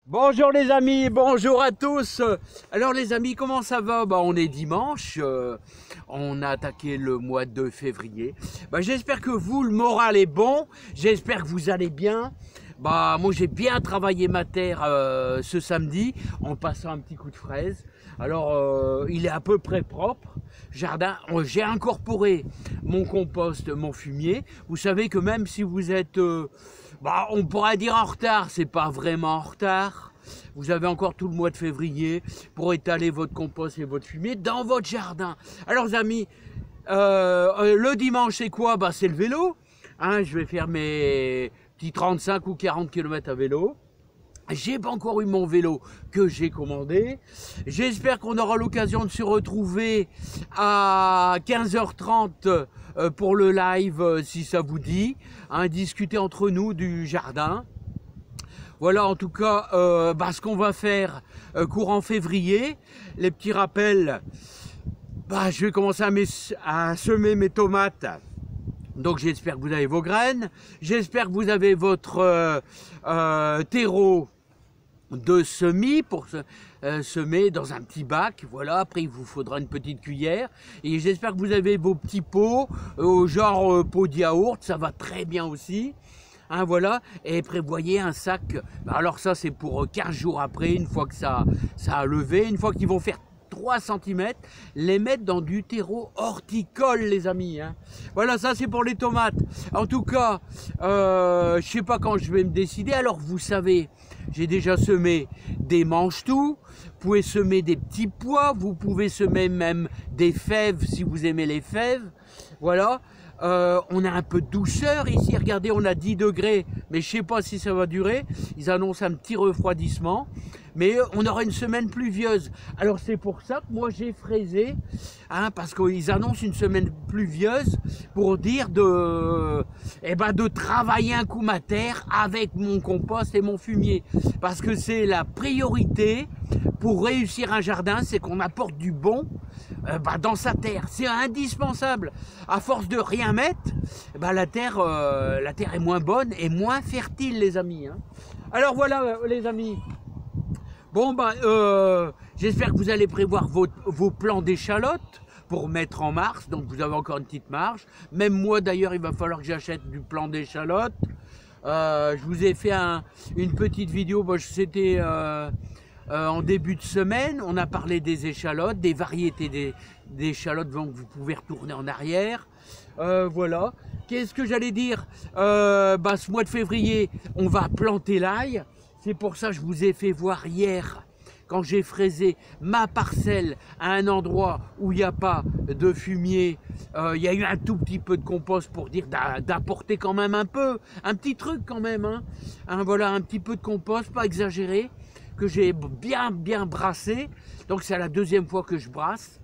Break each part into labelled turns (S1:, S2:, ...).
S1: Bonjour les amis, bonjour à tous. Alors les amis, comment ça va? On est dimanche, on a attaqué le mois de février. J'espère que vous, le moral est bon, j'espère que vous allez bien. Moi j'ai bien travaillé ma terre ce samedi en passant un petit coup de fraise. Alors il est à peu près propre. Jardin, j'ai incorporé mon compost, mon fumier. Vous savez que même si vous êtes, on pourrait dire en retard, c'est pas vraiment en retard. Vous avez encore tout le mois de février pour étaler votre compost et votre fumier dans votre jardin. Alors les amis, le dimanche c'est quoi? C'est le vélo. Je vais faire mes petits 35 ou 40 km à vélo. J'ai pas encore eu mon vélo que j'ai commandé. J'espère qu'on aura l'occasion de se retrouver à 15h30 pour le live si ça vous dit. Discuter entre nous du jardin. Voilà en tout cas ce qu'on va faire courant février. Les petits rappels, je vais commencer à semer mes tomates. Donc j'espère que vous avez vos graines. J'espère que vous avez votre terreau de semis pour semer dans un petit bac. Voilà, après il vous faudra une petite cuillère. Et j'espère que vous avez vos petits pots, genre pot de yaourt, ça va très bien aussi. Voilà, et prévoyez un sac. Alors ça c'est pour 15 jours après, une fois que ça a levé, une fois qu'ils vont faire 3 cm, les mettre dans du terreau horticole les amis. Voilà, ça c'est pour les tomates. En tout cas, je sais pas quand je vais me décider. Alors vous savez, j'ai déjà semé des mange-tout. Vous pouvez semer des petits pois, vous pouvez semer même des fèves si vous aimez les fèves. Voilà. On a un peu de douceur ici, regardez, on a 10 degrés, mais je ne sais pas si ça va durer. Ils annoncent un petit refroidissement, mais on aura une semaine pluvieuse. Alors c'est pour ça que moi j'ai fraisé, parce qu'ils annoncent une semaine pluvieuse pour dire de travailler un coup ma terre avec mon compost et mon fumier. Parce que c'est la priorité pour réussir un jardin, c'est qu'on apporte du bon dans sa terre. C'est indispensable. À force de rien mettre, la terre est moins bonne et moins fertile les amis. Alors voilà les amis. J'espère que vous allez prévoir vos plants d'échalotes pour mettre en mars, donc vous avez encore une petite marge. Même moi d'ailleurs il va falloir que j'achète du plant d'échalotes. Je vous ai fait une petite vidéo, c'était en début de semaine, on a parlé des échalotes, des variétés d'échalotes, donc vous pouvez retourner en arrière. Voilà. Qu'est-ce que j'allais dire? Ce mois de février, on va planter l'ail. C'est pour ça que je vous ai fait voir hier, quand j'ai fraisé ma parcelle à un endroit où il n'y a pas de fumier, il y a eu un tout petit peu de compost pour dire d'apporter quand même un petit truc quand même. Voilà, un petit peu de compost, pas exagéré, que j'ai bien brassé. Donc c'est la deuxième fois que je brasse.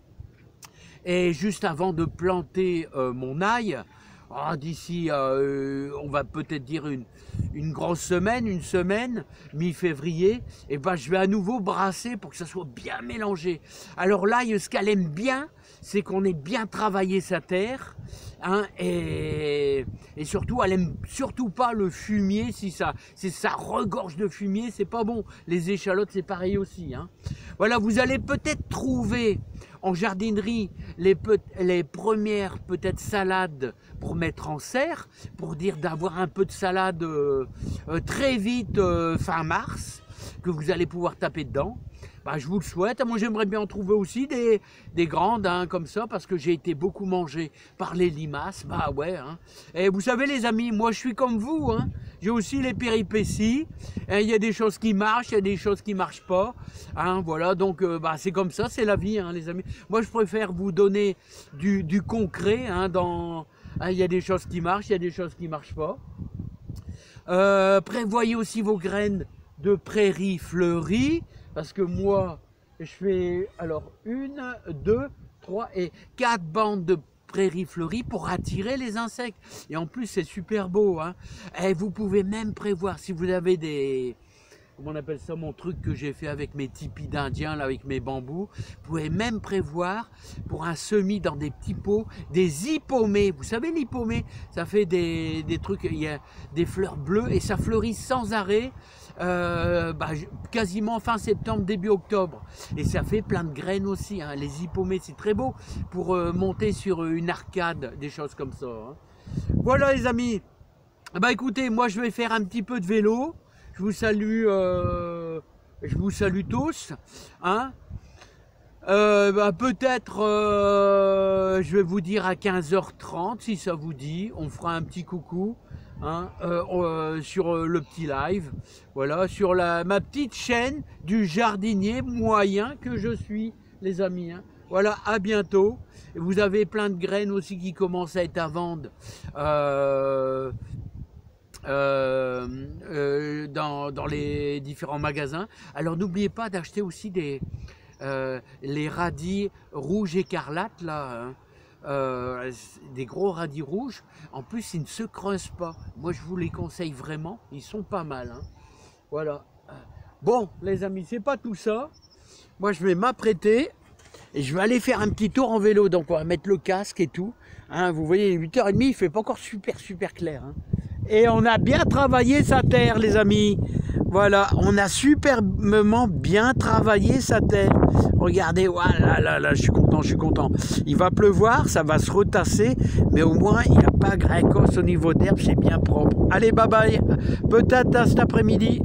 S1: Et juste avant de planter mon ail, d'ici, on va peut-être dire une grosse semaine, une semaine, mi-février, et je vais à nouveau brasser pour que ça soit bien mélangé. Alors l'ail, ce qu'elle aime bien, c'est qu'on ait bien travaillé sa terre, et surtout, elle aime surtout pas le fumier. Si ça regorge de fumier, c'est pas bon. Les échalotes, c'est pareil aussi. Voilà, vous allez peut-être trouver en jardinerie les premières peut-être salades pour mettre en serre, pour dire d'avoir un peu de salade très vite fin mars, que vous allez pouvoir taper dedans. Je vous le souhaite. Moi j'aimerais bien en trouver aussi des grandes comme ça, parce que j'ai été beaucoup mangé par les limaces. Et vous savez les amis, moi je suis comme vous, j'ai aussi les péripéties. Il y a des choses qui marchent, il y a des choses qui marchent pas. Voilà, donc c'est comme ça, c'est la vie les amis. Moi je préfère vous donner du concret. Il y a des choses qui marchent, il y a des choses qui marchent pas. Prévoyez aussi vos graines de prairies fleuries, parce que moi je fais alors 1, 2, 3 et 4 bandes de prairies fleuries pour attirer les insectes, et en plus c'est super beau. Et vous pouvez même prévoir, si vous avez comment on appelle ça, mon truc que j'ai fait avec mes tipis d'Indien, là, avec mes bambous. Vous pouvez même prévoir pour un semis dans des petits pots, des hippomées. Vous savez l'hippomée, ça fait des trucs, il y a des fleurs bleues et ça fleurit sans arrêt. Quasiment fin septembre, début octobre. Et ça fait plein de graines aussi, hein. Les hippomées, c'est très beau pour monter sur une arcade, des choses comme ça, hein. Voilà les amis. Écoutez, moi je vais faire un petit peu de vélo. Je vous salue tous, hein. Peut-être je vais vous dire à 15h30 si ça vous dit, on fera un petit coucou, hein, sur le petit live, voilà, sur ma petite chaîne du jardinier moyen que je suis, les amis, hein. Voilà, à bientôt. Et vous avez plein de graines aussi qui commencent à être à vendre dans les différents magasins. Alors n'oubliez pas d'acheter aussi les radis rouges écarlates là, hein. Des gros radis rouges. En plus, ils ne se creusent pas. Moi, je vous les conseille vraiment. Ils sont pas mal, hein. Voilà. Bon, les amis, c'est pas tout ça. Moi, je vais m'apprêter et je vais aller faire un petit tour en vélo. Donc, on va mettre le casque et tout, hein. Vous voyez, 8h30, il fait pas encore super clair, hein. Et on a bien travaillé sa terre, les amis. Voilà, on a superbement bien travaillé sa terre. Regardez, voilà, là, je suis content. Il va pleuvoir, ça va se retasser, mais au moins, il n'y a pas grécos au niveau d'herbe, c'est bien propre. Allez, bye bye. Peut-être à cet après-midi.